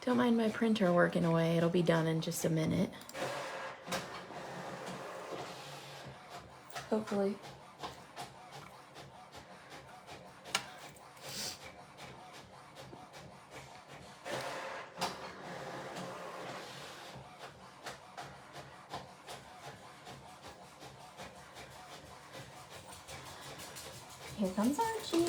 Don't mind my printer working away. It'll be done in just a minute. Hopefully. Here comes Archie.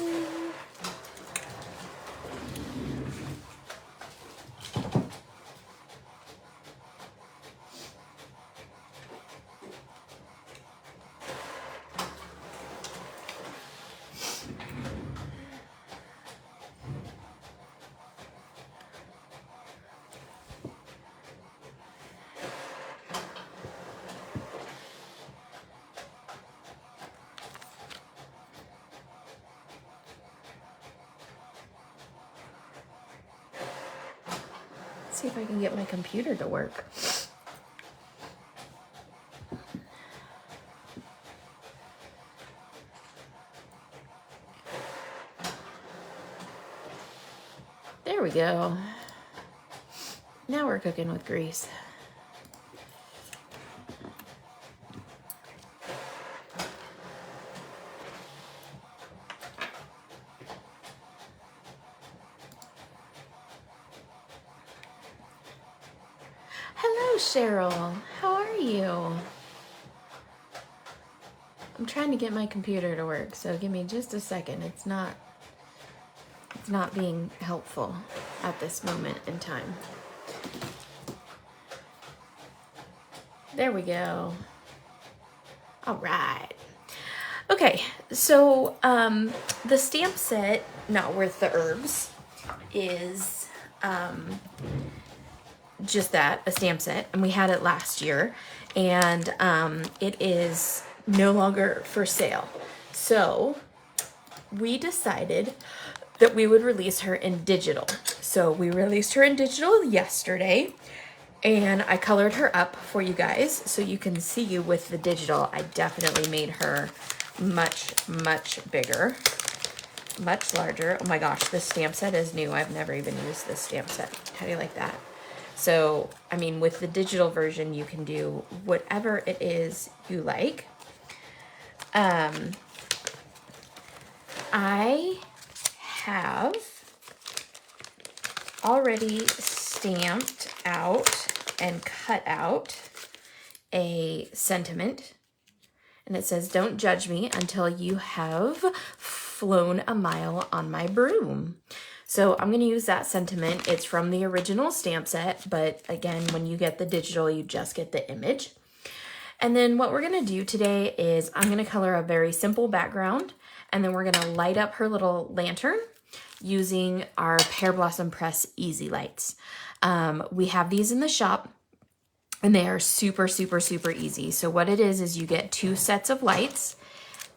See if I can get my computer to work. There we go. Now we're cooking with grease. Hello, Cheryl. How are you? I'm trying to get my computer to work, so give me just a second. It's not being helpful at this moment in time. There we go. All right. Okay, so the stamp set, Not Worth the Herbs, is just that, a stamp set, and we had it last year, and it is no longer for sale. So we decided that we would release her in digital. So we released her in digital yesterday, and I colored her up for you guys so you can see with the digital. I definitely made her much, much bigger, much larger. Oh my gosh, this stamp set is new. I've never even used this stamp set. How do you like that? So, I mean, with the digital version, you can do whatever it is you like. I have already stamped out and cut out a sentiment, and it says, "Don't judge me until you have flown a mile on my broom." So I'm going to use that sentiment. It's from the original stamp set, but again, when you get the digital, you just get the image. And then what we're going to do today is I'm going to color a very simple background, and then we're going to light up her little lantern using our Pear Blossom Press Easy Lights. We have these in the shop, and they are super, super, super easy. So what it is you get 2 sets of lights,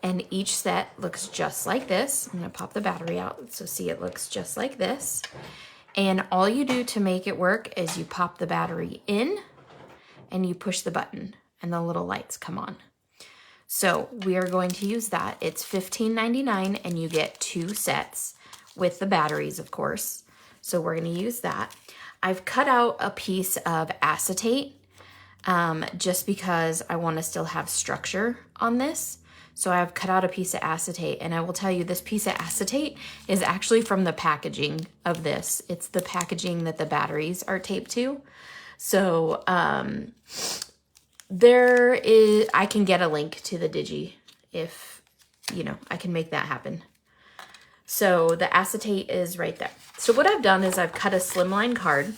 and each set looks just like this. I'm gonna pop the battery out, so see, it looks just like this. And all you do to make it work is you pop the battery in, and you push the button, and the little lights come on. So we are going to use that. It's $15.99, and you get 2 sets with the batteries, of course. So we're gonna use that. I've cut out a piece of acetate just because I wanna still have structure on this. So I've cut out a piece of acetate, and I will tell you, this piece of acetate is actually from the packaging of this. It's the packaging that the batteries are taped to. So I can get a link to the digi if, I can make that happen. So the acetate is right there. So what I've done is I've cut a slimline card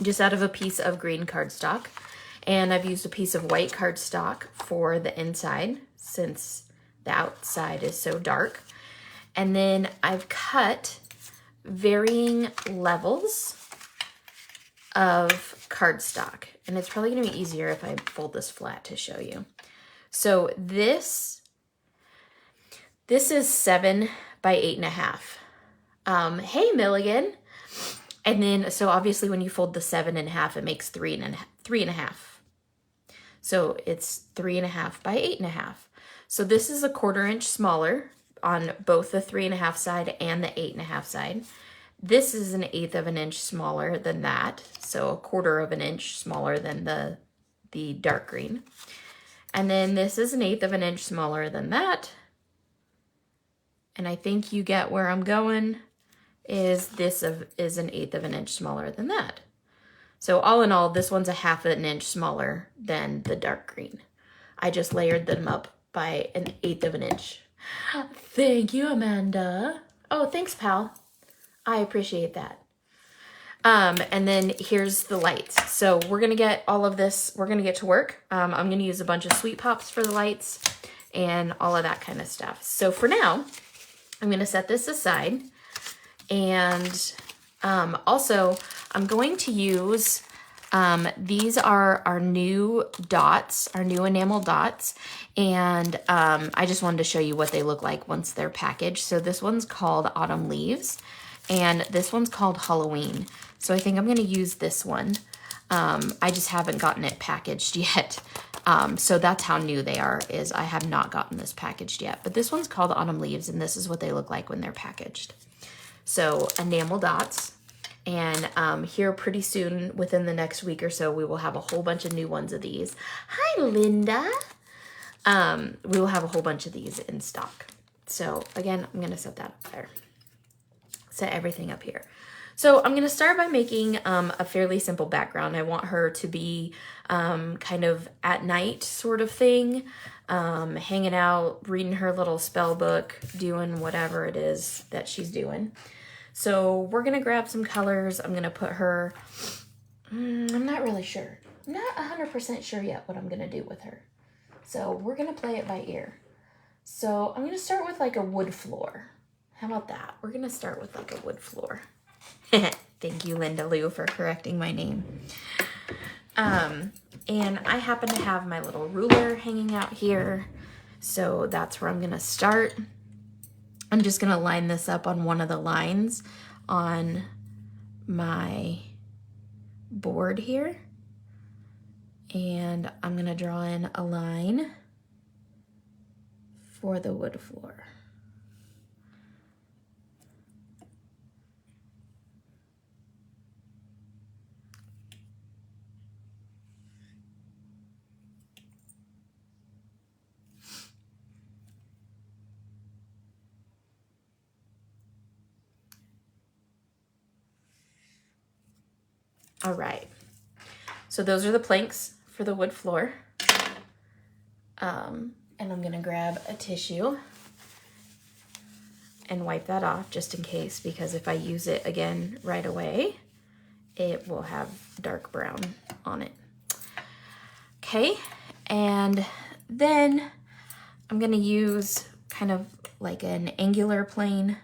just out of a piece of green cardstock, and I've used a piece of white cardstock for the inside since the outside is so dark. And then I've cut varying levels of cardstock, and it's probably gonna be easier if I fold this flat to show you. So this is 7 by 8.5. Hey Milligan. And then, so obviously when you fold the 7 in half, it makes 3.5. So it's 3.5 by 8.5. So this is a 1/4 inch smaller on both the 3.5 side and the 8.5 side. this is 1/8 of an inch smaller than that. So 1/4 of an inch smaller than the dark green. And then this is 1/8 of an inch smaller than that. And I think you get where I'm going, is this is 1/8 of an inch smaller than that. So all in all, this one's 1/2 an inch smaller than the dark green. I just layered them up by 1/8 of an inch. Thank you, Amanda. Oh, thanks, pal. I appreciate that. And then here's the lights. So we're gonna get all of this, we're gonna get to work. I'm gonna use a bunch of Sweet Pops for the lights and all of that kind of stuff. So for now, I'm gonna set this aside. And also I'm going to use, these are our new dots, our new enamel dots. And I just wanted to show you what they look like once they're packaged. So this one's called Autumn Leaves and this one's called Halloween. So I think I'm gonna use this one. I just haven't gotten it packaged yet. So that's how new they are, is I have not gotten this packaged yet. But this one's called Autumn Leaves and this is what they look like when they're packaged. So enamel dots. And here pretty soon, within the next week or so, we will have a whole bunch of new ones of these. Hi, Linda. We will have a whole bunch of these in stock. So again, I'm gonna set that up there. Set everything up here. So I'm gonna start by making a fairly simple background. I want her to be kind of at night sort of thing, hanging out, reading her little spell book, doing whatever it is that she's doing. So we're gonna grab some colors. I'm gonna put her, I'm not really sure. I'm not 100% sure yet what I'm gonna do with her. So we're gonna play it by ear. So I'm gonna start with like a wood floor. How about that? We're gonna start with like a wood floor. Thank you, Linda Lou, for correcting my name. And I happen to have my little ruler hanging out here. So that's where I'm gonna start. I'm just gonna line this up on one of the lines on my board here. And I'm gonna draw in a line for the wood floor. All right, so those are the planks for the wood floor. And I'm gonna grab a tissue and wipe that off just in case, because if I use it again right away, it will have dark brown on it. Okay, and then I'm gonna use kind of like an angular plane.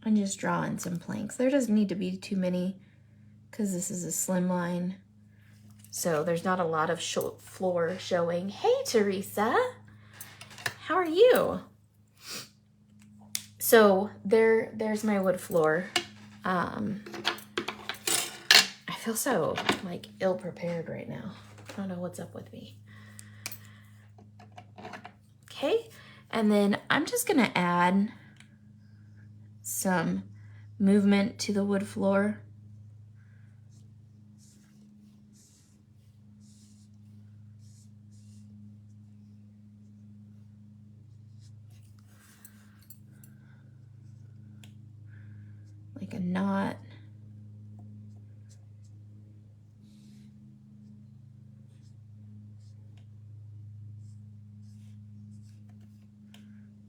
And just draw in some planks. There doesn't need to be too many because this is a slim line. So there's not a lot of floor showing. Hey, Teresa, how are you? So there's my wood floor. I feel so like ill-prepared right now. I don't know what's up with me. Okay, and then I'm just gonna add some movement to the wood floor. Like a knot.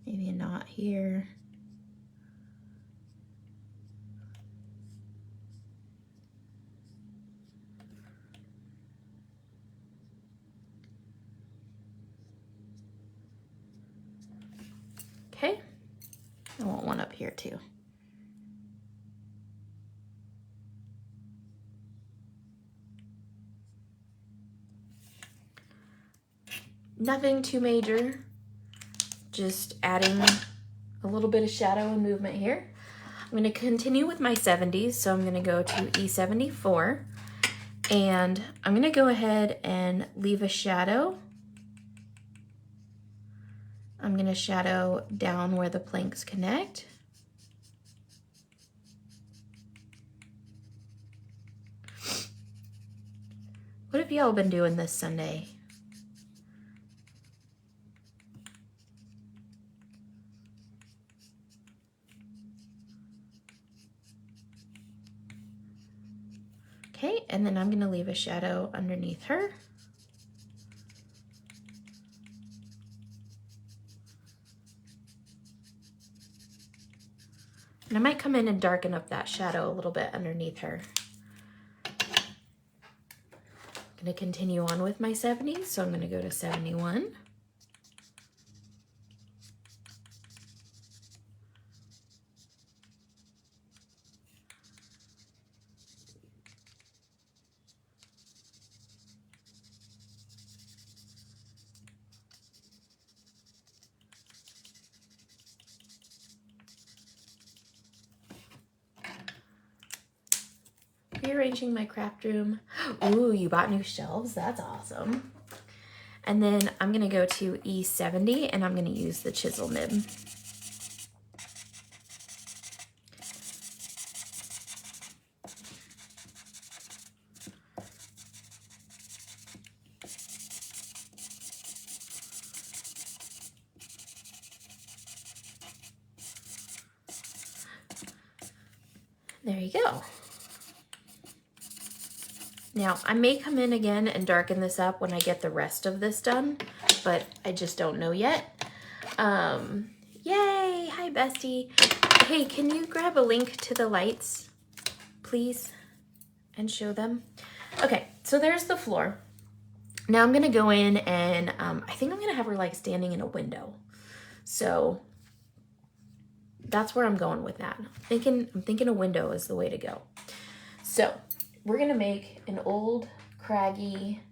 Maybe a knot here. Okay, I want one up here too. Nothing too major, just adding a little bit of shadow and movement here. I'm going to continue with my 70s, so I'm going to go to E74, and I'm going to go ahead and leave a shadow. I'm going to shadow down where the planks connect. What have y'all been doing this Sunday? Okay, and then I'm going to leave a shadow underneath her. And I might come in and darken up that shadow a little bit underneath her. I'm going to continue on with my 70s, so I'm going to go to 71. Rearranging my craft room. Ooh, you bought new shelves? That's awesome. And then I'm going to go to E70 and I'm going to use the chisel nib. There you go. Now, I may come in again and darken this up when I get the rest of this done, but I just don't know yet. Yay! Hi, bestie. Hey, can you grab a link to the lights, please, and show them? Okay, so there's the floor. Now I'm gonna go in and I think I'm gonna have her like standing in a window. So that's where I'm going with that. I'm thinking a window is the way to go. So we're gonna make an old craggy,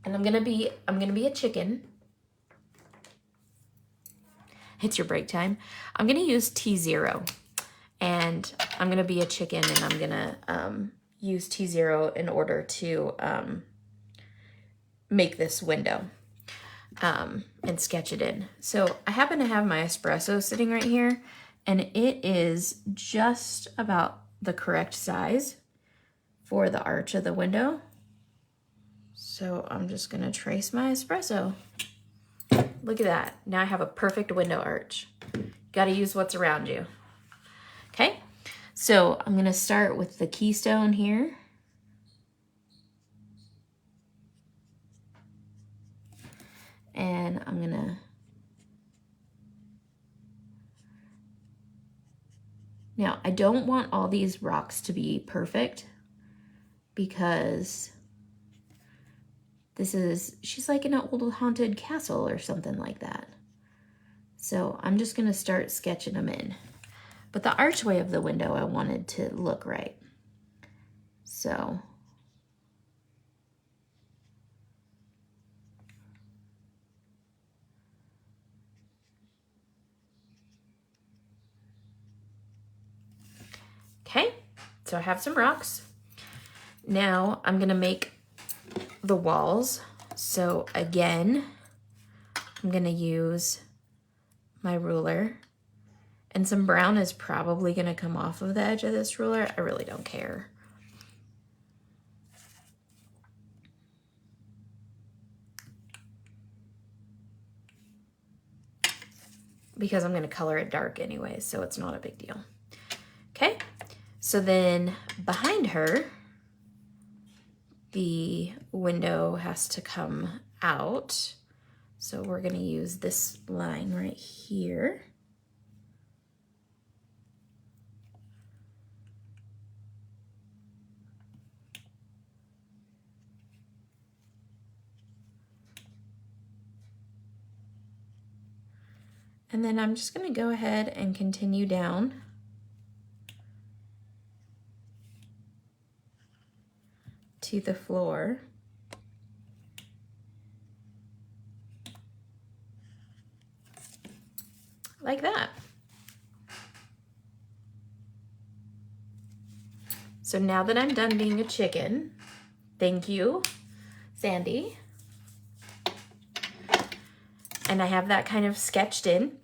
and I'm gonna be a chicken. It's your break time. I'm gonna use T0, and I'm gonna be a chicken, and I'm gonna use T0 in order to make this window and sketch it in. So I happen to have my espresso sitting right here, and it is just about the correct size for the arch of the window. So I'm just gonna trace my espresso. Look at that. Now I have a perfect window arch. Gotta use what's around you. Okay, so I'm gonna start with the keystone here. And I'm gonna, now I don't want all these rocks to be perfect, because she's like in an old haunted castle or something like that. So I'm just gonna start sketching them in. But the archway of the window I wanted to look right. So okay, so I have some rocks. Now I'm gonna make the walls. So again, I'm gonna use my ruler, and some brown is probably gonna come off of the edge of this ruler. I really don't care. Because I'm gonna color it dark anyway, so it's not a big deal. Okay, so then behind her, the window has to come out. So we're gonna use this line right here. And then I'm just gonna go ahead and continue down to the floor. Like that. So now that I'm done being a chicken, thank you, Sandy. And I have that kind of sketched in.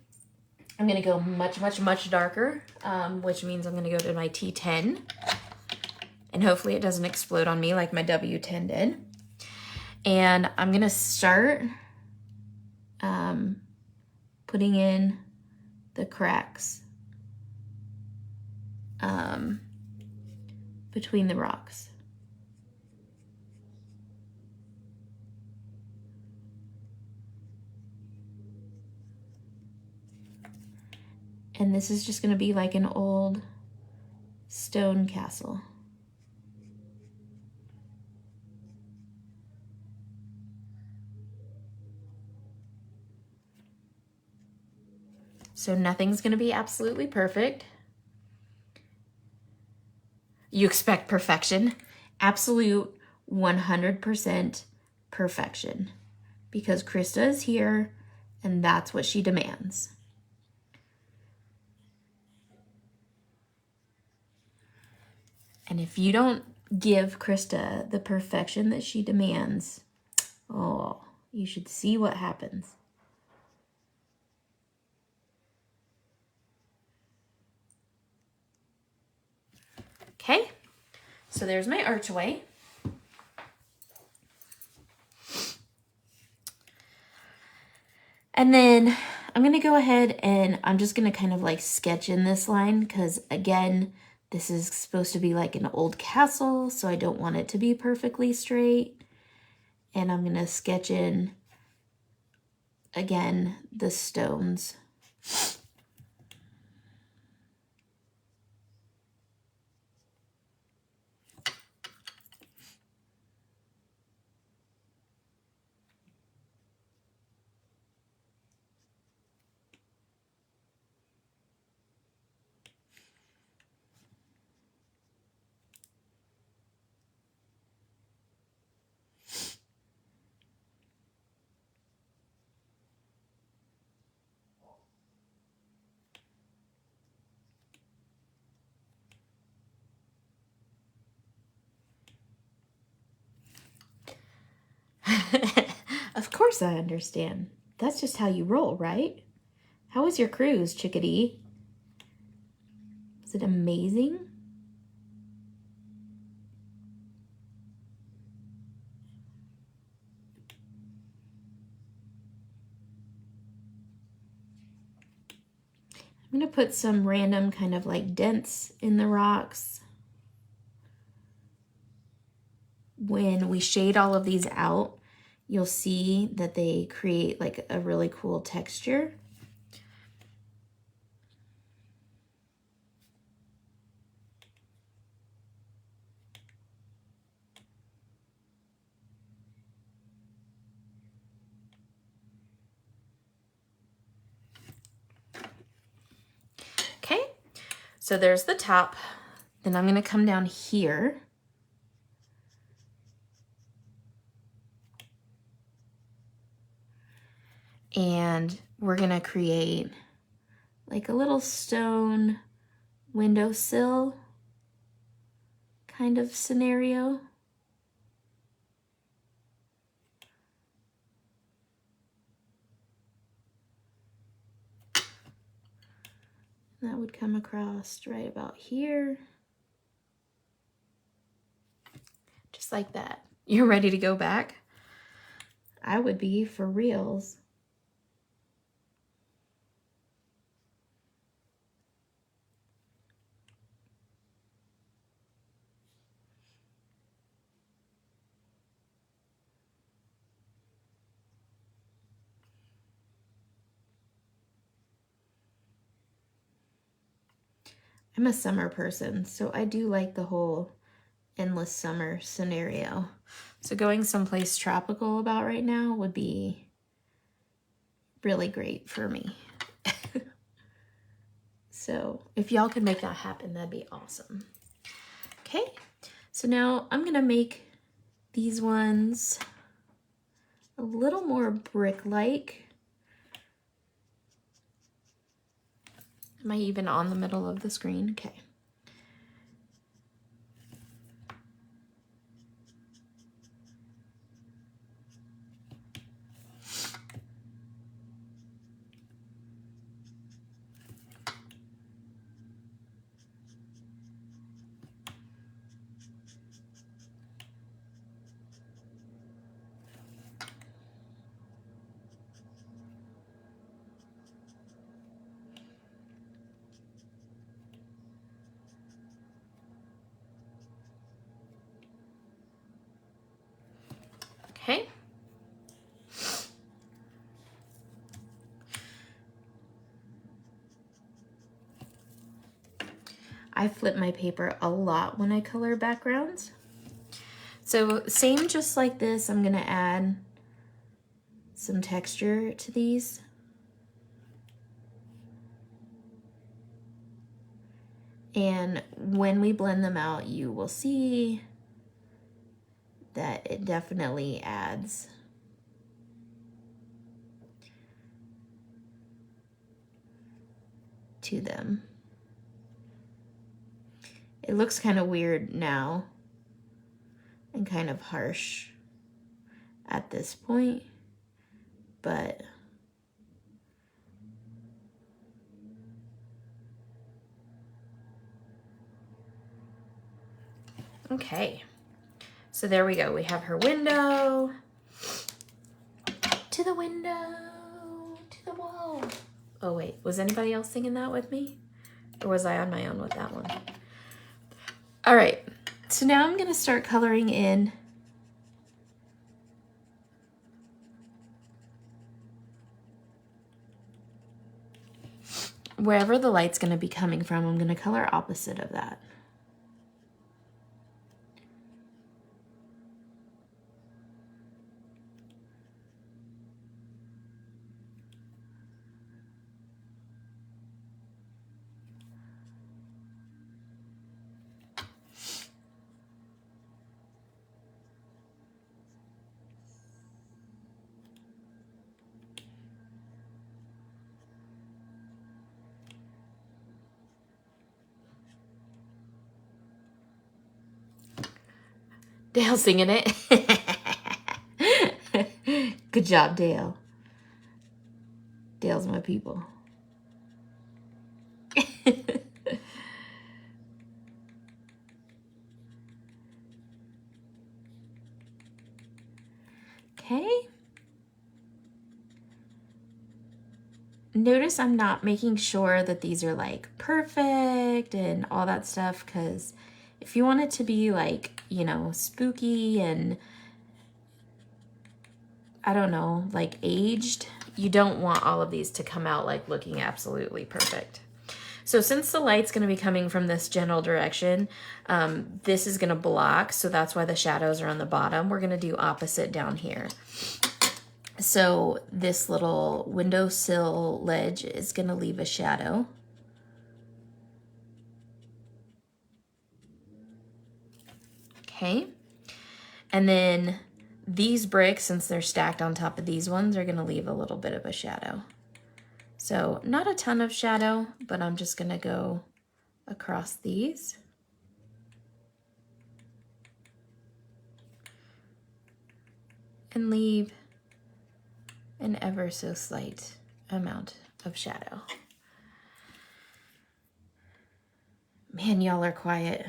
I'm gonna go much, much, much darker, which means I'm gonna go to my T10. And hopefully it doesn't explode on me like my W10 did. And I'm gonna start putting in the cracks between the rocks. And this is just gonna be like an old stone castle. So nothing's gonna be absolutely perfect. You expect perfection, absolute 100% perfection, because Krista is here and that's what she demands. And if you don't give Krista the perfection that she demands, oh, you should see what happens. Okay, so there's my archway. And then I'm gonna go ahead and I'm just gonna kind of like sketch in this line because again, this is supposed to be like an old castle, so I don't want it to be perfectly straight. And I'm gonna sketch in, again, the stones. Of course I understand. That's just how you roll, right? How was your cruise, chickadee? Was it amazing? I'm gonna put some random kind of like dents in the rocks. When we shade all of these out, you'll see that they create like a really cool texture. Okay, so there's the top. Then I'm gonna come down here. And we're gonna create like a little stone windowsill kind of scenario. That would come across right about here. Just like that. You're ready to go back? I would be, for reals. I'm a summer person, so I do like the whole endless summer scenario. So going someplace tropical about right now would be really great for me. So if y'all could make that happen, that'd be awesome. Okay, so now I'm gonna make these ones a little more brick-like. Am I even on the middle of the screen? Okay. I flip my paper a lot when I color backgrounds. So same, just like this, I'm gonna add some texture to these. And when we blend them out, you will see that it definitely adds to them. It looks kind of weird now and kind of harsh at this point, but okay. So there we go. We have her window, to the window, to the wall. Oh wait, was anybody else singing that with me? Or was I on my own with that one? All right, so now I'm gonna start coloring in wherever the light's gonna be coming from. I'm gonna color opposite of that. Dale singing it. Good job, Dale. Dale's my people. Okay. Notice I'm not making sure that these are like perfect and all that stuff, because if you want it to be like, you know, spooky and I don't know, like aged, you don't want all of these to come out like looking absolutely perfect. So since the light's going to be coming from this general direction, this is going to block, so that's why the shadows are on the bottom. We're going to do opposite down here. So this little windowsill ledge is going to leave a shadow. Okay. And then these bricks, since they're stacked on top of these ones, are going to leave a little bit of a shadow. So not a ton of shadow, but I'm just going to go across these. And leave an ever so slight amount of shadow. Man, y'all are quiet.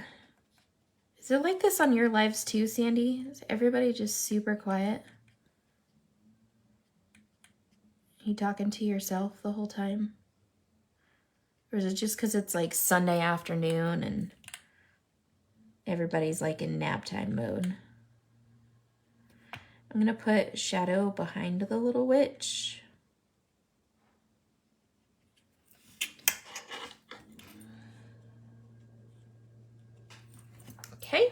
Is it like this on your lives too, Sandy? Is everybody just super quiet? You talking to yourself the whole time? Or is it just because it's like Sunday afternoon and everybody's like in nap time mode? I'm gonna put shadow behind the little witch. Okay.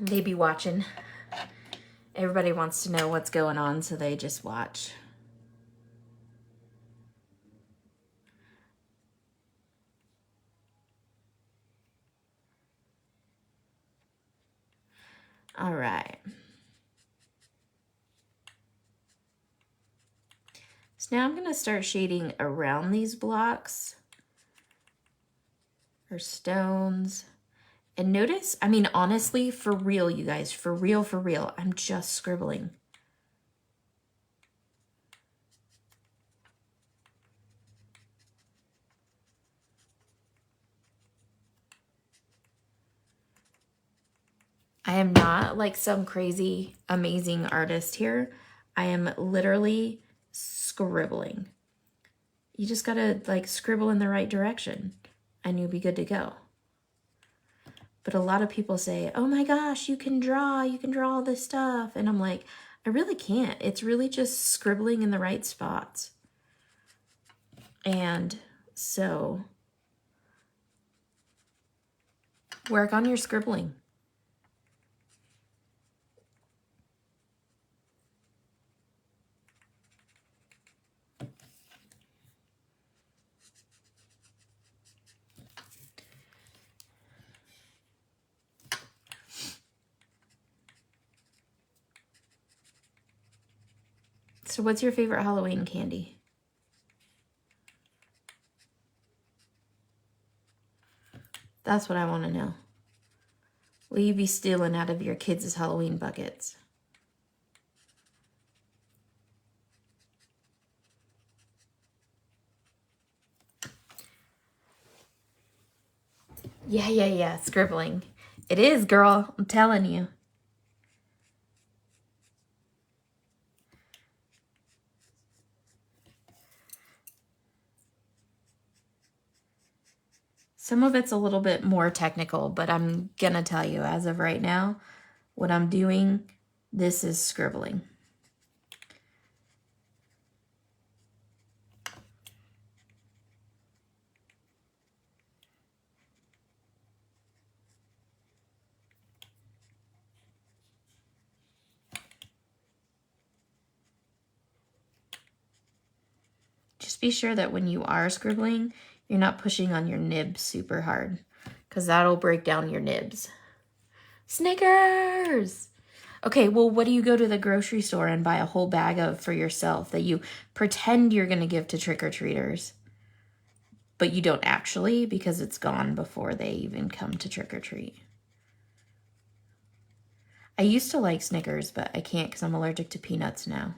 They be watching. Everybody wants to know what's going on, so they just watch. All right. So now I'm going to start shading around these blocks or stones. And notice, I mean, honestly, for real, you guys, for real, I'm just scribbling. I am not like some crazy, amazing artist here. I am literally scribbling. You just gotta like scribble in the right direction and you'll be good to go. But a lot of people say, oh my gosh, you can draw all this stuff. And I'm like, I really can't. It's really just scribbling in the right spots. And so work on your scribbling. So what's your favorite Halloween candy? That's what I want to know. Will you be stealing out of your kids' Halloween buckets? Yeah, scribbling. It is, girl. I'm telling you. Some of it's a little bit more technical, but I'm gonna tell you, as of right now, what I'm doing, this is scribbling. Just be sure that when you are scribbling, you're not pushing on your nib super hard, because that'll break down your nibs. Snickers! Okay, well, what do you go to the grocery store and buy a whole bag of for yourself that you pretend you're going to give to trick-or-treaters, but you don't actually because it's gone before they even come to trick-or-treat? I used to like Snickers, but I can't because I'm allergic to peanuts now,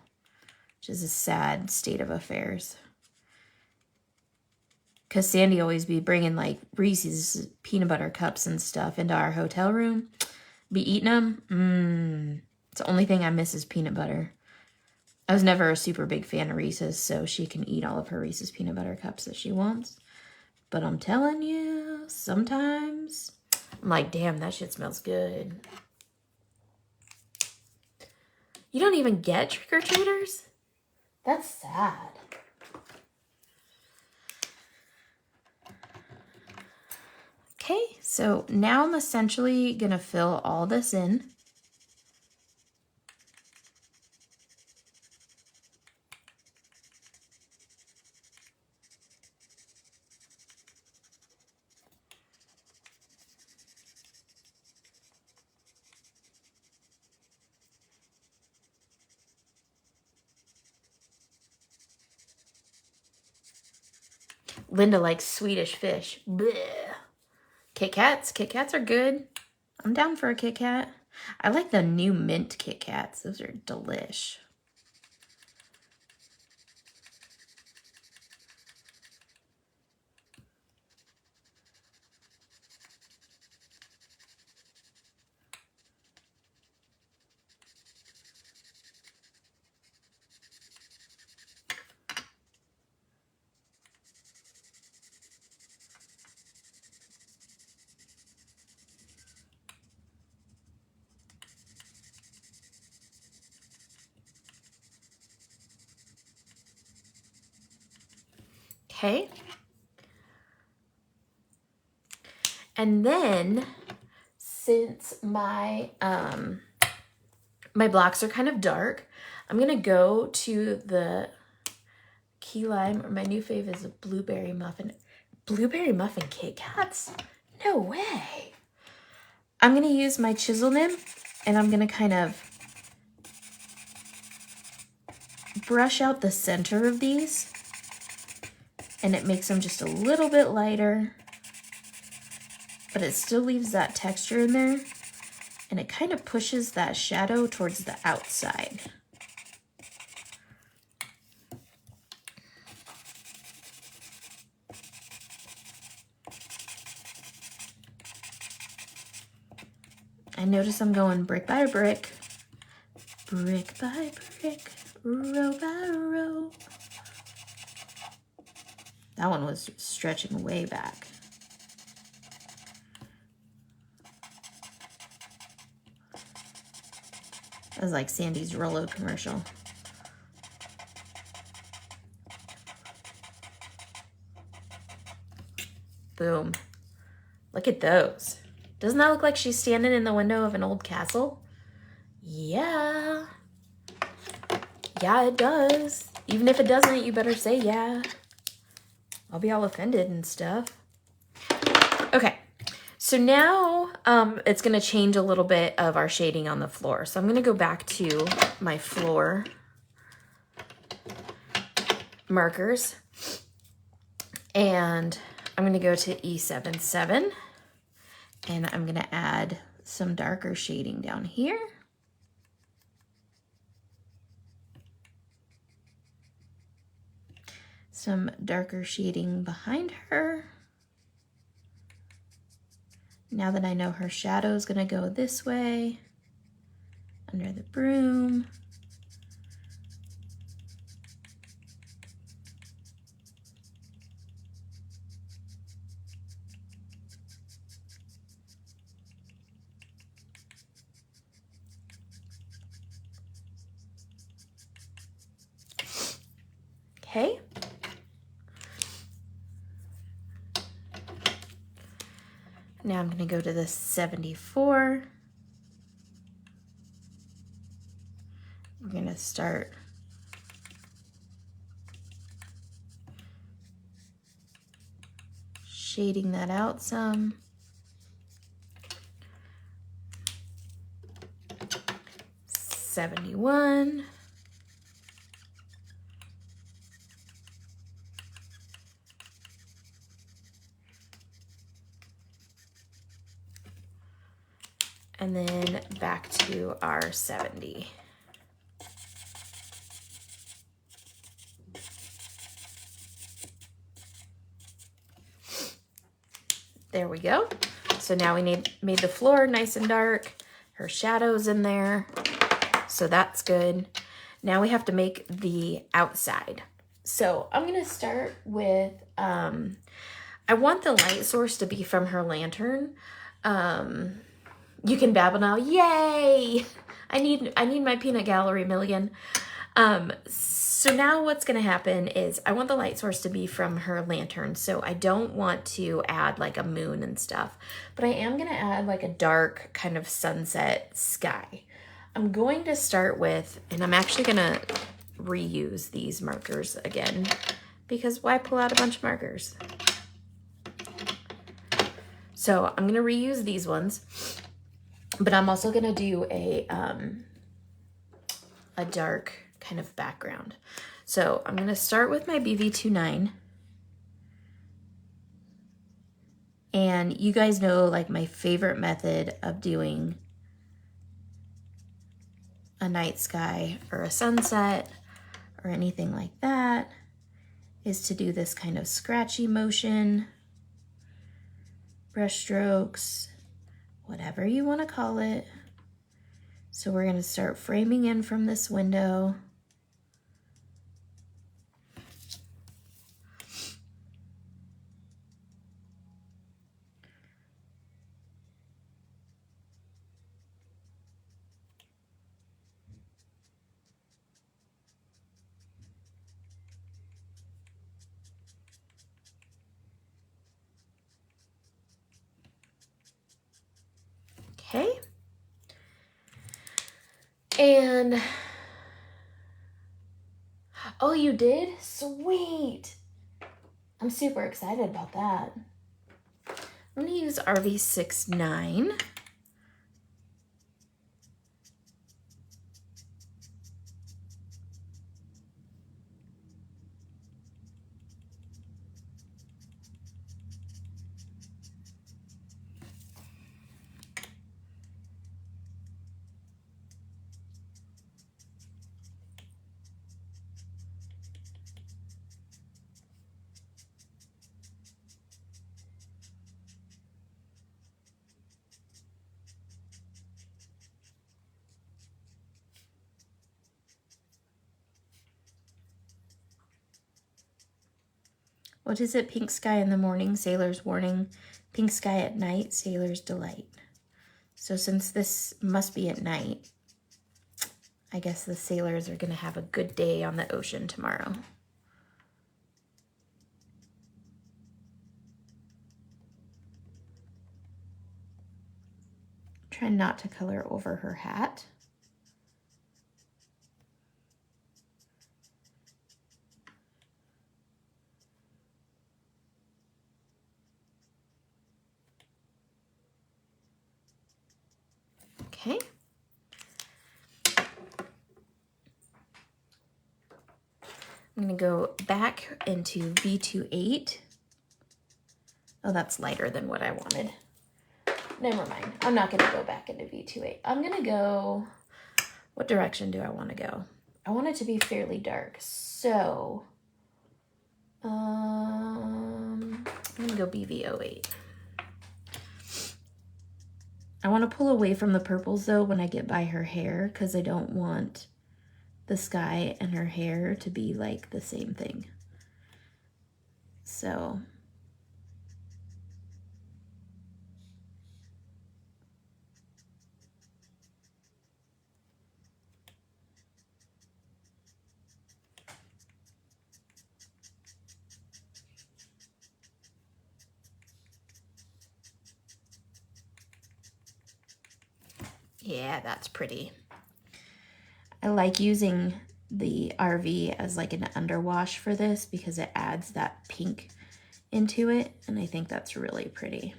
which is a sad state of affairs. Because Sandy always be bringing like Reese's peanut butter cups and stuff into our hotel room. Be eating them. It's the only thing I miss is peanut butter. I was never a super big fan of Reese's, so she can eat all of her Reese's peanut butter cups that she wants. But I'm telling you, sometimes I'm like, damn, that shit smells good. You don't even get trick-or-treaters? That's sad. Okay, so now I'm essentially gonna fill all this in. Linda likes Swedish fish. Blech. Kit Kats. Kit Kats are good. I'm down for a Kit Kat. I like the new mint Kit Kats. Those are delish. Okay. And then, since my my blocks are kind of dark, I'm gonna go to the key lime, or my new fave is a blueberry muffin. Blueberry muffin Kit Kats? No way. I'm gonna use my chisel nib and I'm gonna kind of brush out the center of these, and it makes them just a little bit lighter, but it still leaves that texture in there, and it kind of pushes that shadow towards the outside. I notice I'm going brick by brick, brick by brick, row by row. That one was stretching way back. It was like Sandy's Rolo commercial. Boom. Look at those. Doesn't that look like she's standing in the window of an old castle? Yeah. Yeah, it does. Even if it doesn't, you better say yeah. I'll be all offended and stuff. Okay. So now it's going to change a little bit of our shading on the floor. So I'm going to go back to my floor markers. And I'm going to go to E77. And I'm going to add some darker shading down here. Some darker shading behind her. Now that I know her shadow is going to go this way, under the broom. Okay. Now I'm going to go to the 74. We're going to start shading that out some. '71. And then back to our 70. There we go. So now we made the floor nice and dark. Her shadow's in there. So that's good. Now we have to make the outside. So I'm gonna start with, I want the light source to be from her lantern. You can babble now. Yay! I need my peanut gallery million. So now what's going to happen is I want the light source to be from her lantern. So I don't want to add like a moon and stuff, but I am going to add like a dark kind of sunset sky. I'm going to start with, and I'm actually going to reuse these markers again, because why pull out a bunch of markers? So I'm going to reuse these ones. But I'm also going to do a dark kind of background. So I'm going to start with my BV29. And you guys know like my favorite method of doing a night sky or a sunset or anything like that is to do this kind of scratchy motion, brush strokes, whatever you want to call it. So we're going to start framing in from this window. Okay. And, oh, you did? Sweet. I'm super excited about that. I'm going to use RV69. What is it? Pink sky in the morning, sailor's warning. Pink sky at night, sailor's delight. So since this must be at night, I guess the sailors are gonna have a good day on the ocean tomorrow. Try not to color over her hat. Okay. I'm gonna go back into V28. Oh, that's lighter than what I wanted. Never mind. I'm not gonna go back into V28. I'm gonna go, what direction do I wanna go? I want it to be fairly dark. So, I'm gonna go BV08. I wanna pull away from the purples though when I get by her hair, because I don't want the sky and her hair to be like the same thing. So yeah, that's pretty. I like using the RV as like an underwash for this because it adds that pink into it, and I think that's really pretty.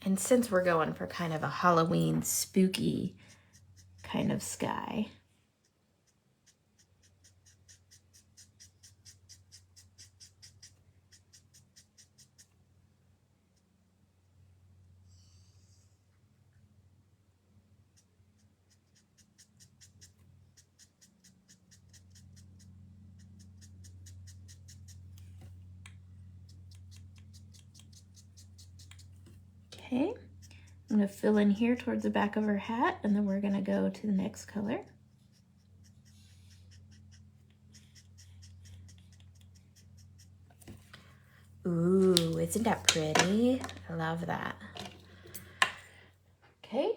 And since we're going for kind of a Halloween spooky kind of sky, okay, I'm gonna fill in here towards the back of her hat, and then we're gonna go to the next color. Ooh, isn't that pretty? I love that. Okay,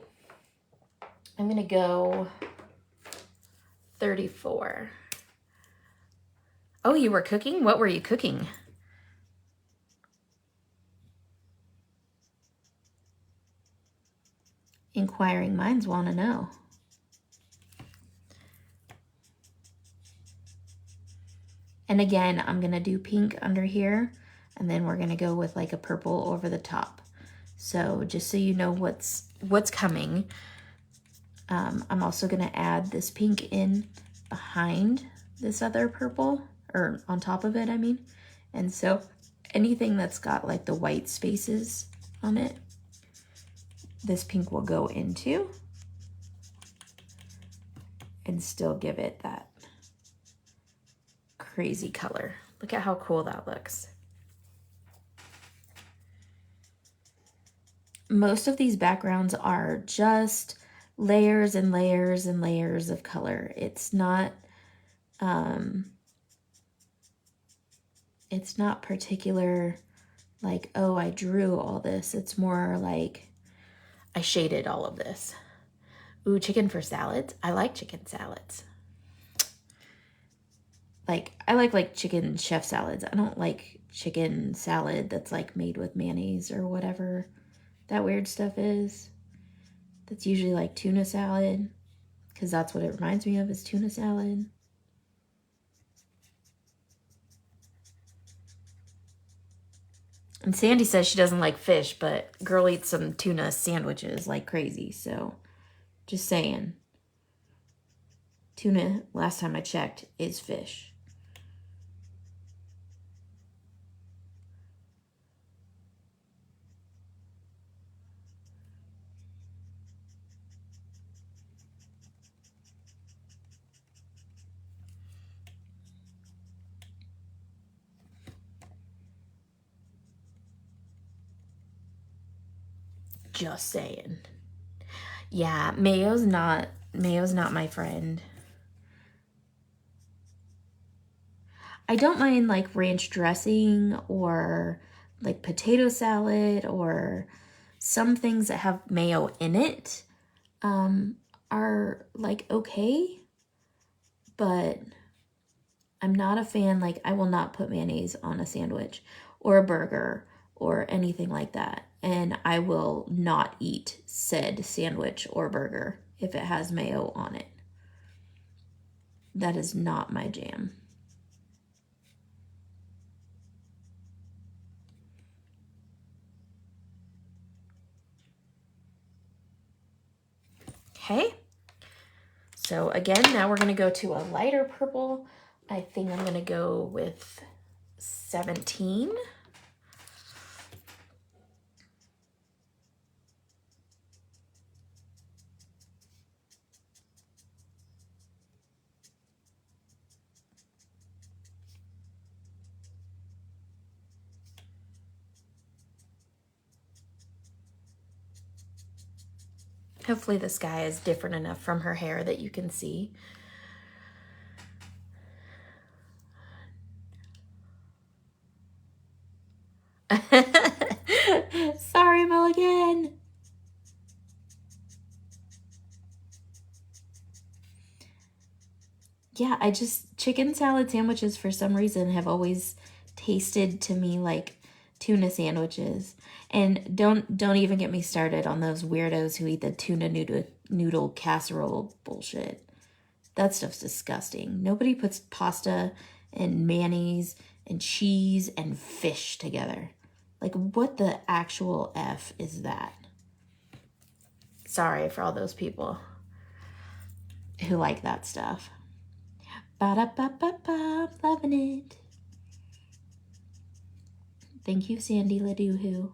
I'm gonna go 34. Oh, you were cooking? What were you cooking? Inquiring minds want to know. And again, I'm gonna do pink under here, and then we're gonna go with like a purple over the top. So just so you know what's coming, I'm also gonna add this pink in behind this other purple, or on top of it, I mean. And so anything that's got like the white spaces on it, this pink will go into and still give it that crazy color. Look at how cool that looks. Most of these backgrounds are just layers and layers and layers of color. It's not particular like, oh, I drew all this. It's more like I shaded all of this. Ooh, chicken for salads. I like chicken salads. Like, I like chicken chef salads. I don't like chicken salad that's like made with mayonnaise or whatever that weird stuff is. That's usually like tuna salad, because that's what it reminds me of, is tuna salad. And Sandy says she doesn't like fish, but girl eats some tuna sandwiches like crazy, so just saying. Tuna, last time I checked, is fish. Just saying. Yeah, mayo's not my friend. I don't mind like ranch dressing or like potato salad or some things that have mayo in it are like okay, but I'm not a fan. Like, I will not put mayonnaise on a sandwich or a burger or anything like that. And I will not eat said sandwich or burger if it has mayo on it. That is not my jam. Okay. So again, now we're going to go to a lighter purple. I think I'm going to go with 17. Hopefully the sky is different enough from her hair that you can see. Sorry, Mulligan. Yeah, chicken salad sandwiches for some reason have always tasted to me like tuna sandwiches. And don't even get me started on those weirdos who eat the tuna noodle casserole bullshit. That stuff's disgusting. Nobody puts pasta and mayonnaise and cheese and fish together. Like, what the actual F is that? Sorry for all those people who like that stuff. Ba-da-ba-ba-ba, loving it. Thank you, Sandy Ladoohoo.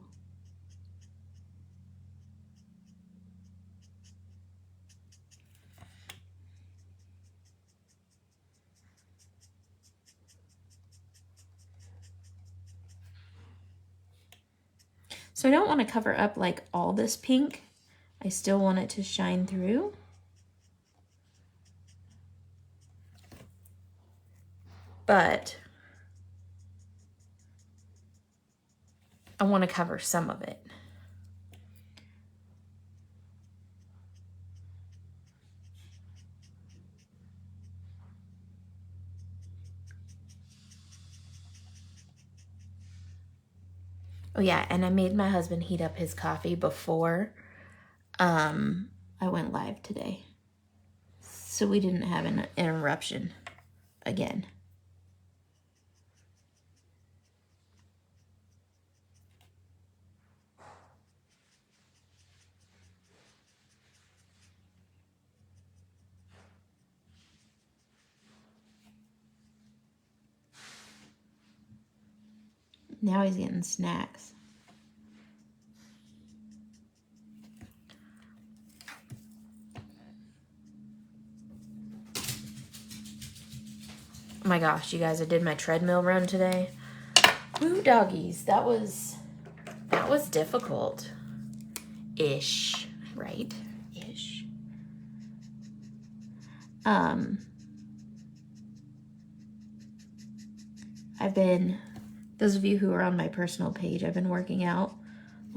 So I don't want to cover up like all this pink. I still want it to shine through. But I want to cover some of it. Oh yeah, and I made my husband heat up his coffee before I went live today. So we didn't have an interruption again. Now he's getting snacks. Oh my gosh, you guys, I did my treadmill run today. Woo doggies, that was difficult. Ish, right? Ish. Those of you who are on my personal page, I've been working out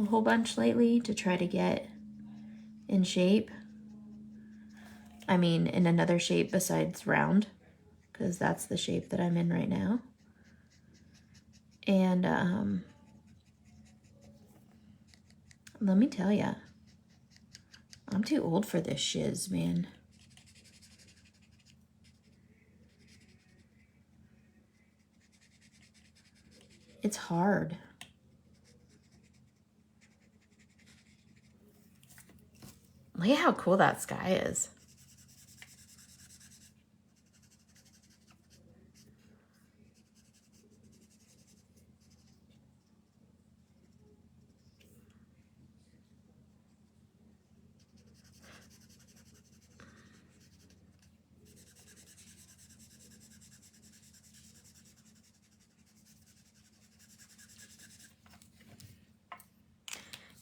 a whole bunch lately to try to get in shape. I mean, in another shape besides round, because that's the shape that I'm in right now. And let me tell ya, I'm too old for this shiz, man. It's hard. Look at how cool that sky is.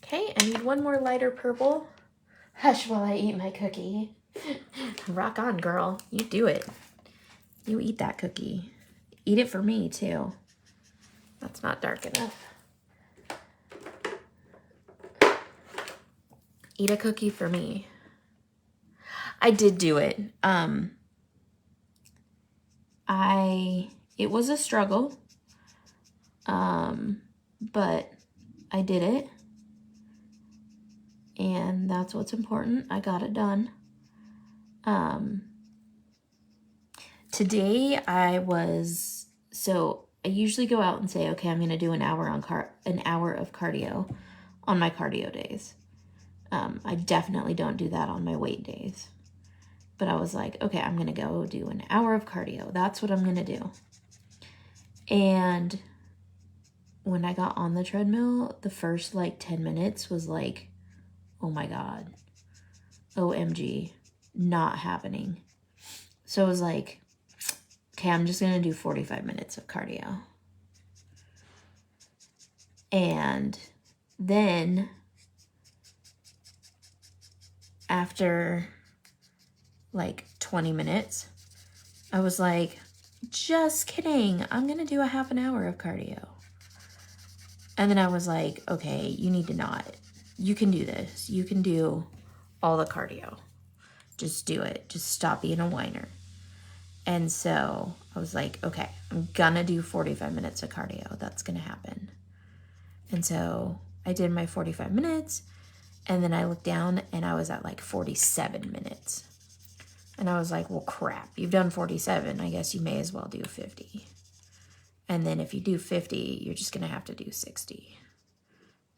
Okay, I need one more lighter purple. Hush while I eat my cookie. Rock on, girl. You do it. You eat that cookie. Eat it for me, too. That's not dark enough. Eat a cookie for me. I did do it. It was a struggle. But I did it. And that's what's important. I got it done. Today I usually go out and say, okay, I'm going to do an hour of cardio on my cardio days. I definitely don't do that on my weight days. But I was like, okay, I'm going to go do an hour of cardio. That's what I'm going to do. And when I got on the treadmill, the first 10 minutes was like, oh my God, OMG, not happening. So I was like, okay, I'm just going to do 45 minutes of cardio. And then after 20 minutes, I was like, just kidding. I'm going to do a half an hour of cardio. And then I was like, okay, you need to not. You can do this. You can do all the cardio. Just do it. Just stop being a whiner. And so I was like, okay, I'm gonna do 45 minutes of cardio. That's gonna happen. And so I did my 45 minutes, and then I looked down and I was at 47 minutes. And I was like, well, crap, you've done 47. I guess you may as well do 50. And then if you do 50, you're just gonna have to do 60.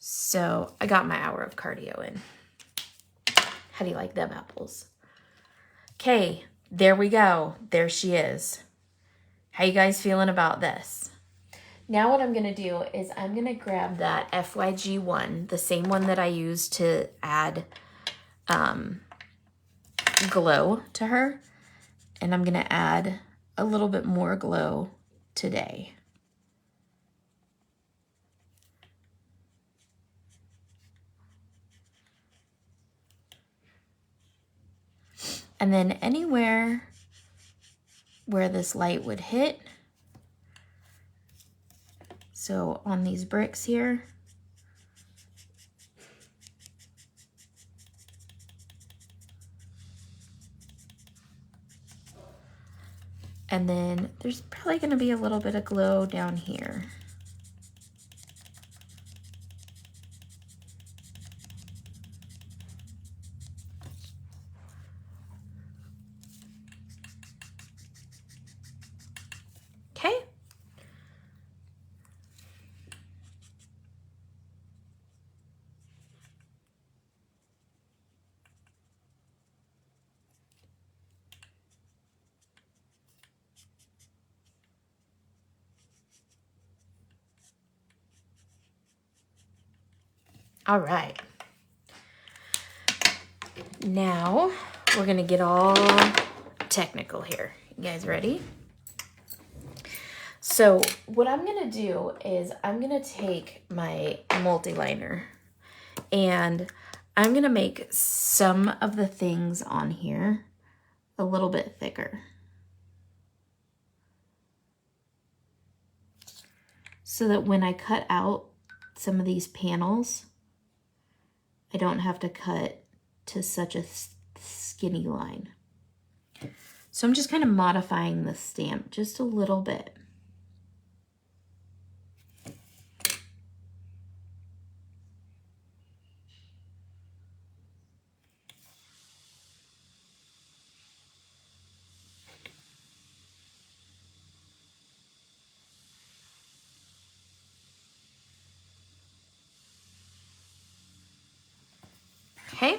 So I got my hour of cardio in. How do you like them apples? Okay, there we go. There she is. How you guys feeling about this? Now what I'm going to do is I'm going to grab that FYG1, the same one that I used to add glow to her. And I'm going to add a little bit more glow today. And then anywhere where this light would hit, so on these bricks here, and then there's probably going to be a little bit of glow down here. Okay. All right. Now we're going to get all technical here. You guys ready? So what I'm going to do is I'm going to take my multi-liner and I'm going to make some of the things on here a little bit thicker, so that when I cut out some of these panels, I don't have to cut to such a skinny line. So I'm just kind of modifying the stamp just a little bit. Okay,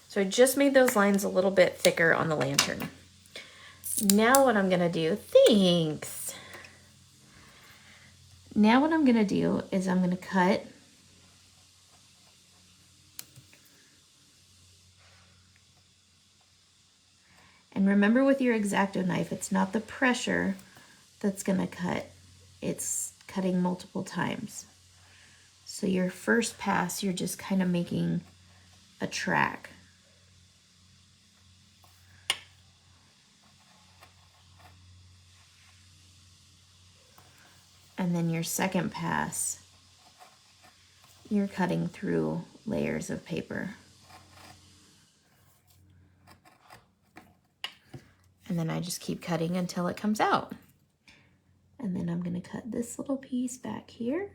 so I just made those lines a little bit thicker on the lantern. Now what I'm gonna do, thanks. Now what I'm gonna do is I'm gonna cut and remember with your X-Acto knife, it's not the pressure that's gonna cut, it's cutting multiple times. So your first pass, you're just kind of making a track. And then your second pass, you're cutting through layers of paper. And then I just keep cutting until it comes out. And then I'm going to cut this little piece back here.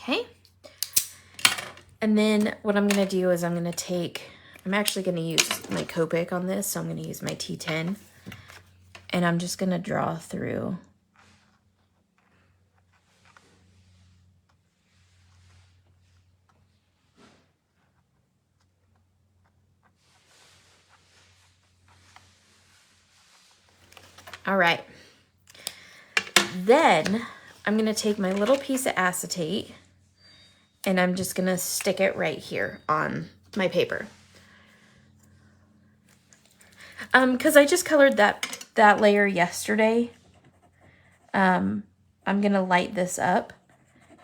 Okay. And then what I'm going to do is I'm actually going to use my Copic on this, so I'm going to use my T10. And I'm just going to draw through. All right. Then I'm going to take my little piece of acetate and I'm just going to stick it right here on my paper. Because I just colored that layer yesterday. I'm going to light this up.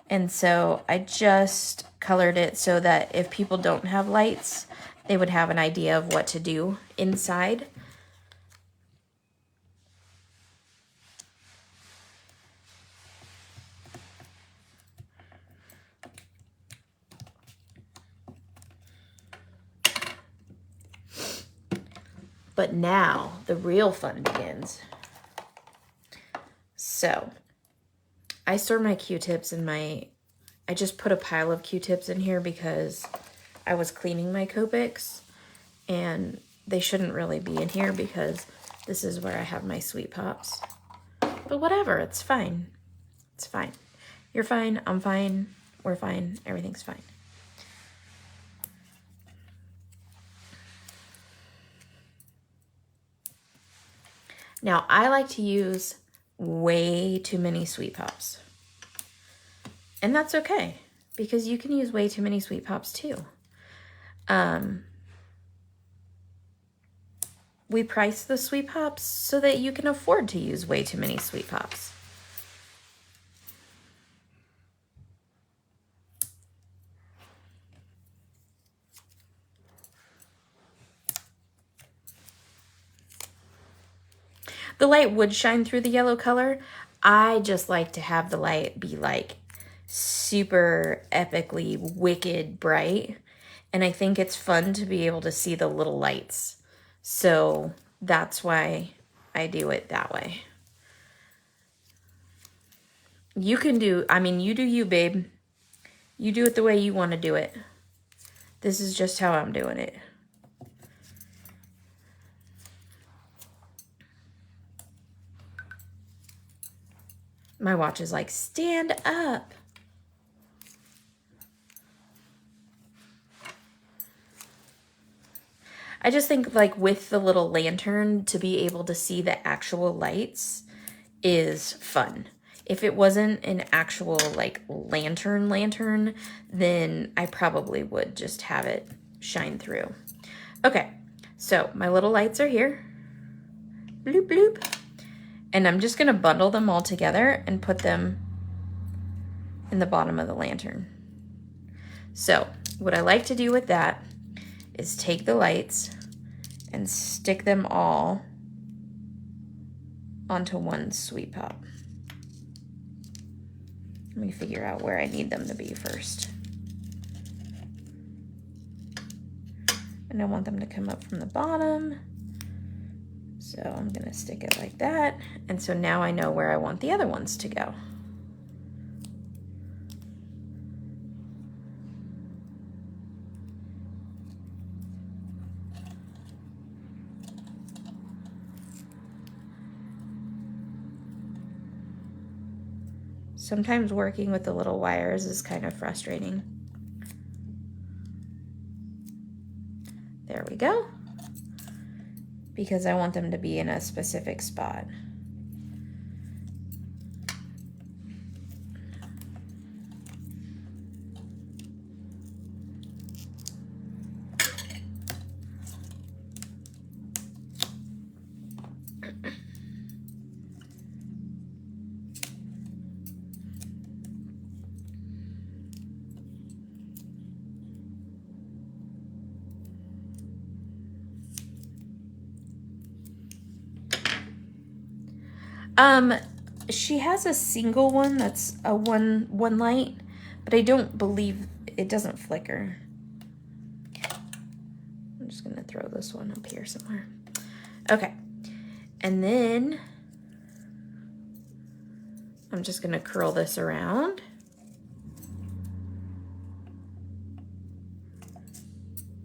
And so I just colored it so that if people don't have lights, they would have an idea of what to do inside. But now the real fun begins. So I store my Q-tips in I just put a pile of Q-tips in here because I was cleaning my Copics and they shouldn't really be in here because this is where I have my Sweet Pops. But whatever, it's fine. It's fine. You're fine, I'm fine, we're fine, everything's fine. Now, I like to use way too many Sweet Pops. And that's okay, because you can use way too many Sweet Pops too. We price the Sweet Pops so that you can afford to use way too many Sweet Pops. The light would shine through the yellow color. I just like to have the light be like super epically wicked bright. And I think it's fun to be able to see the little lights. So that's why I do it that way. You can do, you do you, babe. You do it the way you want to do it. This is just how I'm doing it. My watch is like, stand up. I just think like with the little lantern to be able to see the actual lights is fun. If it wasn't an actual like lantern, then I probably would just have it shine through. Okay, so my little lights are here. Bloop, bloop. And I'm just gonna bundle them all together and put them in the bottom of the lantern. So what I like to do with that is take the lights and stick them all onto one Sweet Pop. Let me figure out where I need them to be first. And I want them to come up from the bottom. So I'm gonna stick it like that. And so now I know where I want the other ones to go. Sometimes working with the little wires is kind of frustrating. There we go. Because I want them to be in a specific spot. She has a single one that's a one light, but I don't believe it doesn't flicker. I'm just gonna throw this one up here somewhere. Okay, and then I'm just gonna curl this around.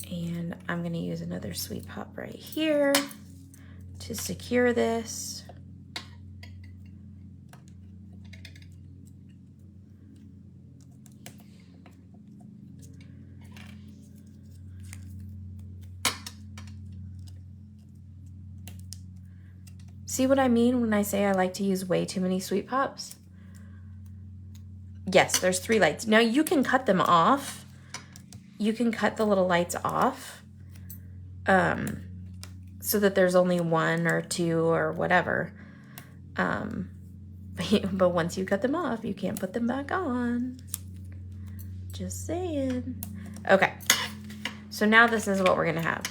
And I'm gonna use another sweep pop right here to secure this. See what I mean when I say I like to use way too many sweep pops? Yes, there's 3 lights. Now you can cut them off. You can cut the little lights off so that there's only 1 or 2 or whatever. But once you cut them off, you can't put them back on. Just saying. Okay, so now this is what we're gonna have.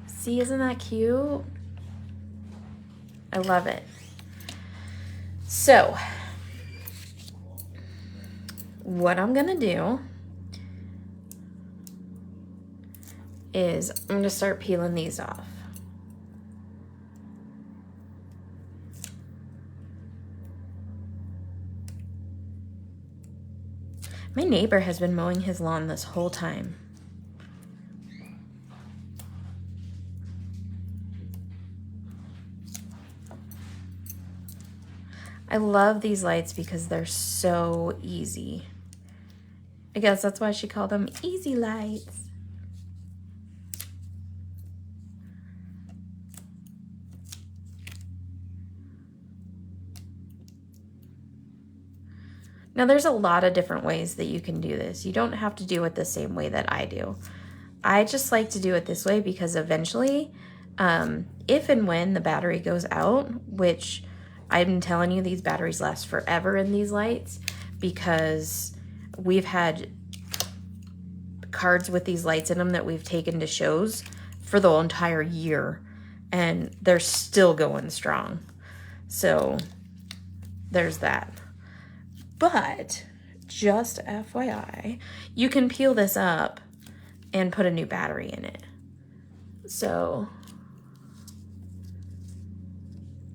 See, isn't that cute? I love it. So, what I'm gonna do is I'm gonna start peeling these off. My neighbor has been mowing his lawn this whole time. I love these lights because they're so easy. I guess that's why she called them easy lights. Now there's a lot of different ways that you can do this. You don't have to do it the same way that I do. I just like to do it this way because eventually, if and when the battery goes out, which I'm telling you, these batteries last forever in these lights because we've had cards with these lights in them that we've taken to shows for the entire year and they're still going strong. So there's that. But just FYI, you can peel this up and put a new battery in it. So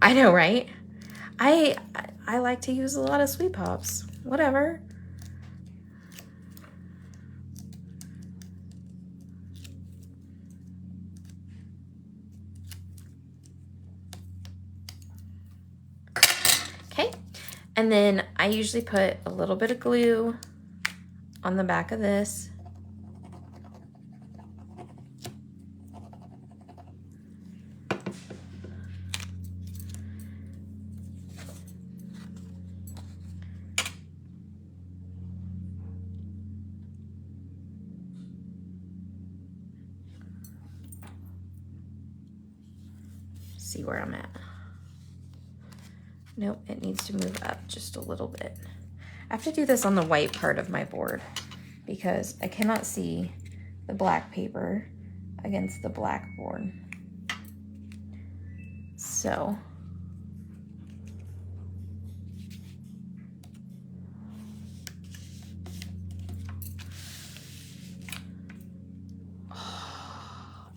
I know, right? I like to use a lot of sweep pops. Whatever. Okay. And then I usually put a little bit of glue on the back of this. See where I'm at. Nope, it needs to move up just a little bit. I have to do this on the white part of my board because I cannot see the black paper against the black board. So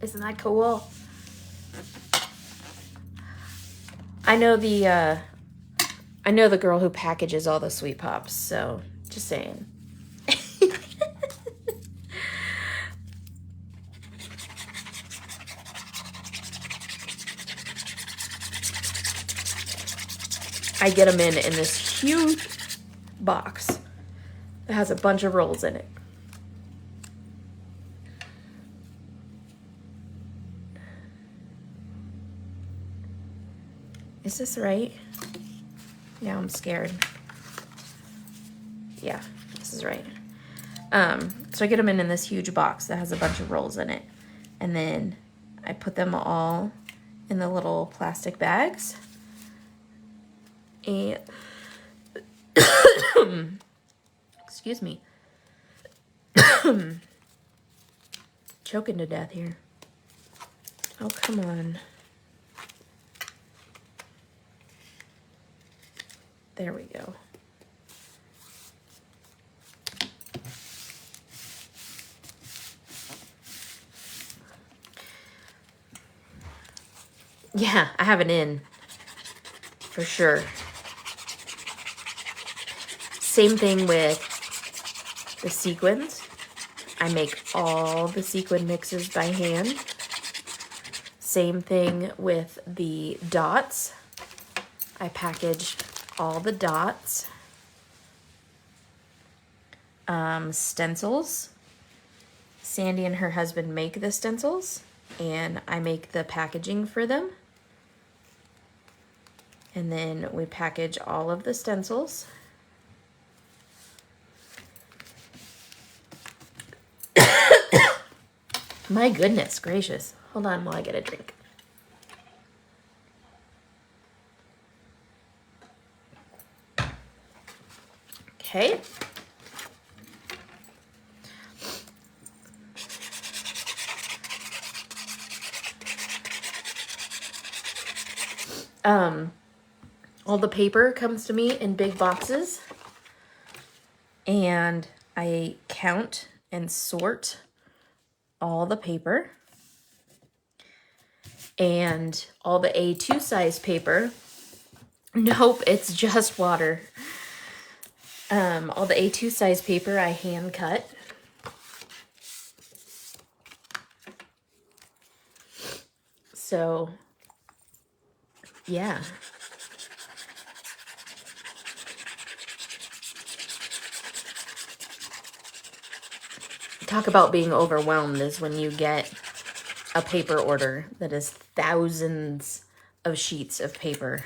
isn't that cool? I know the girl who packages all the sweet pops, so just saying. I get them in this huge box that has a bunch of rolls in it. Is this right? Now I'm scared. Yeah, this is right. So I get them in this huge box that has a bunch of rolls in it. And then I put them all in the little plastic bags. And excuse me. Choking to death here. Oh, come on. There we go. Yeah, I have an in. For sure. Same thing with the sequins. I make all the sequin mixes by hand. Same thing with the dots. I package all the dots. Stencils. Sandy and her husband make the stencils, and I make the packaging for them. And then we package all of the stencils. My goodness gracious. Hold on while I get a drink. Okay. All the paper comes to me in big boxes, and I count and sort all the paper, and all the A2 size paper. Nope, it's just water. All the A2 size paper I hand cut. So, yeah. Talk about being overwhelmed is when you get a paper order that is thousands of sheets of paper.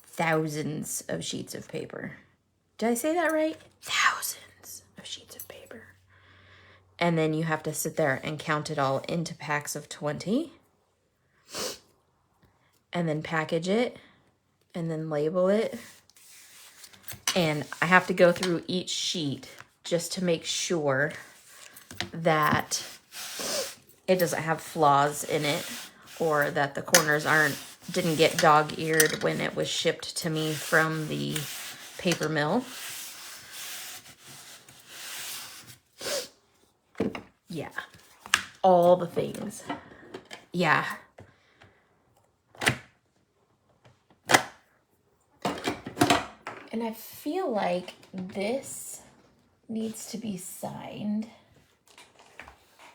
Thousands of sheets of paper. Did I say that right? Thousands of sheets of paper. And then you have to sit there and count it all into packs of 20. And then package it. And then label it. And I have to go through each sheet just to make sure that it doesn't have flaws in it, or that the corners didn't get dog-eared when it was shipped to me from the paper mill. Yeah, all the things. Yeah. And I feel like this needs to be signed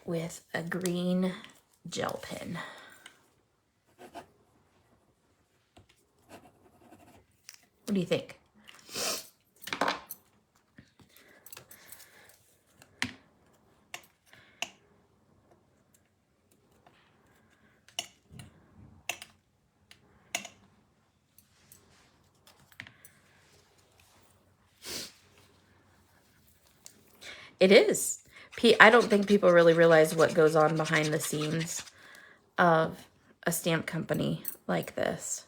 with a green gel pen. What do you think? It is. I don't think people really realize what goes on behind the scenes of a stamp company like this.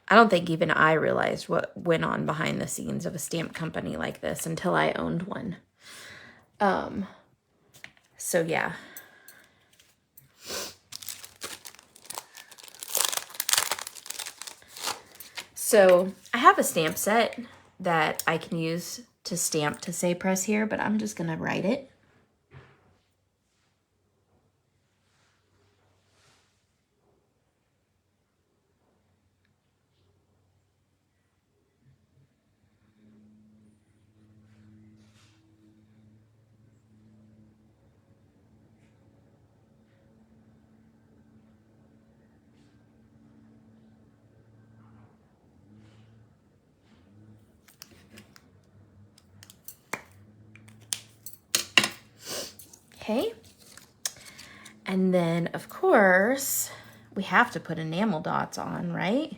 I don't think even I realized what went on behind the scenes of a stamp company like this until I owned one. So yeah. So I have a stamp set that I can use to stamp to say press here, but I'm just gonna write it. Okay. And then, of course, we have to put enamel dots on, right?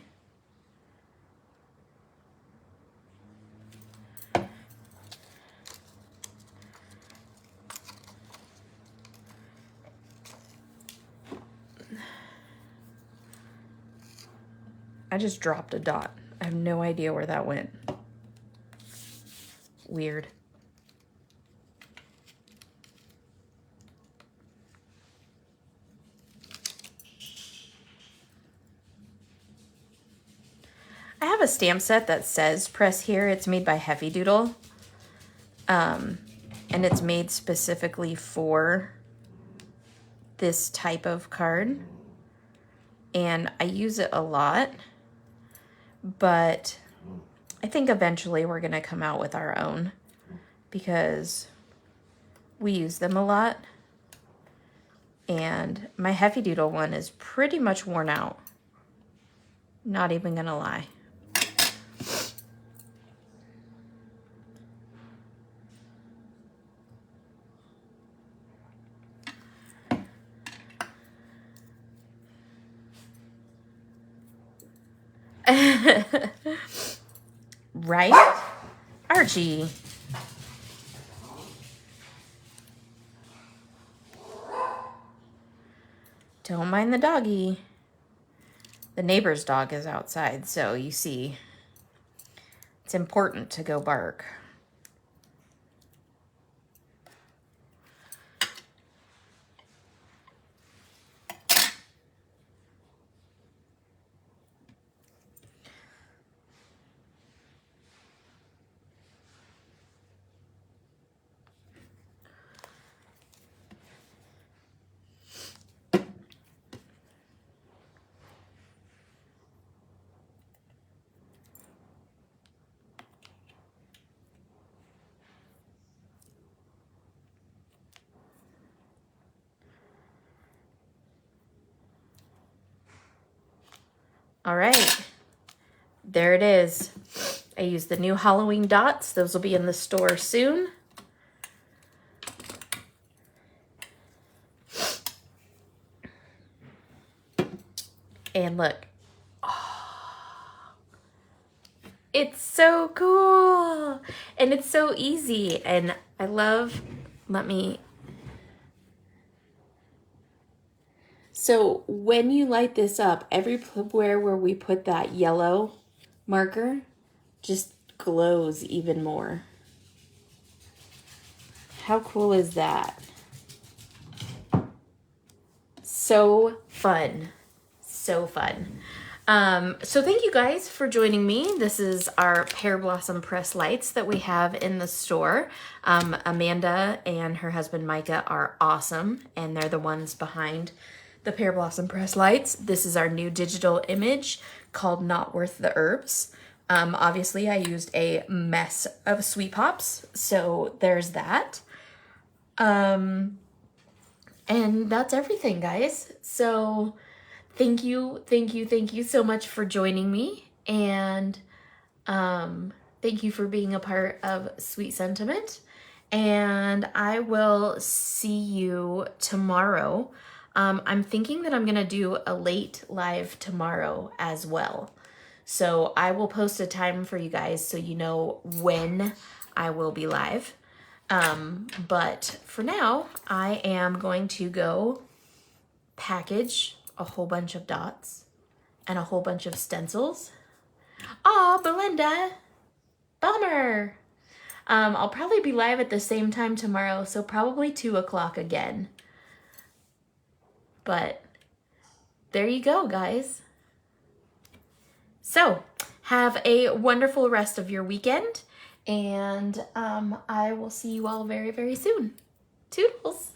I just dropped a dot. I have no idea where that went. Weird. I have a stamp set that says press here. It's made by Heavy Doodle. And it's made specifically for this type of card. And I use it a lot. But I think eventually we're going to come out with our own because we use them a lot. And my Heavy Doodle one is pretty much worn out. Not even going to lie. Right? Archie. Don't mind the doggy. The neighbor's dog is outside, so you see, it's important to go bark. All right, there it is. I used the new Halloween dots. Those will be in the store soon. And look, oh, it's so cool. And it's so easy. And I love, So when you light this up, everywhere where we put that yellow marker just glows even more. How cool is that? So fun. So fun. So thank you guys for joining me. This is our Pear Blossom Press lights that we have in the store. Amanda and her husband Micah are awesome, and they're the ones behind the Pear Blossom Press lights. This is our new digital image called Not Worth the Herbs. Obviously I used a mess of Sweet Pops, so there's that. And that's everything, guys. So thank you so much for joining me, and thank you for being a part of Sweet Sentiment, and I will see you tomorrow. I'm thinking that I'm gonna do a late live tomorrow as well, so I will post a time for you guys so you know when I will be live. But for now, I am going to go package a whole bunch of dots and a whole bunch of stencils. Aw, Belinda, bummer. I'll probably be live at the same time tomorrow, so probably 2 o'clock again. But there you go, guys. So have a wonderful rest of your weekend, and I will see you all very, very soon. Toodles.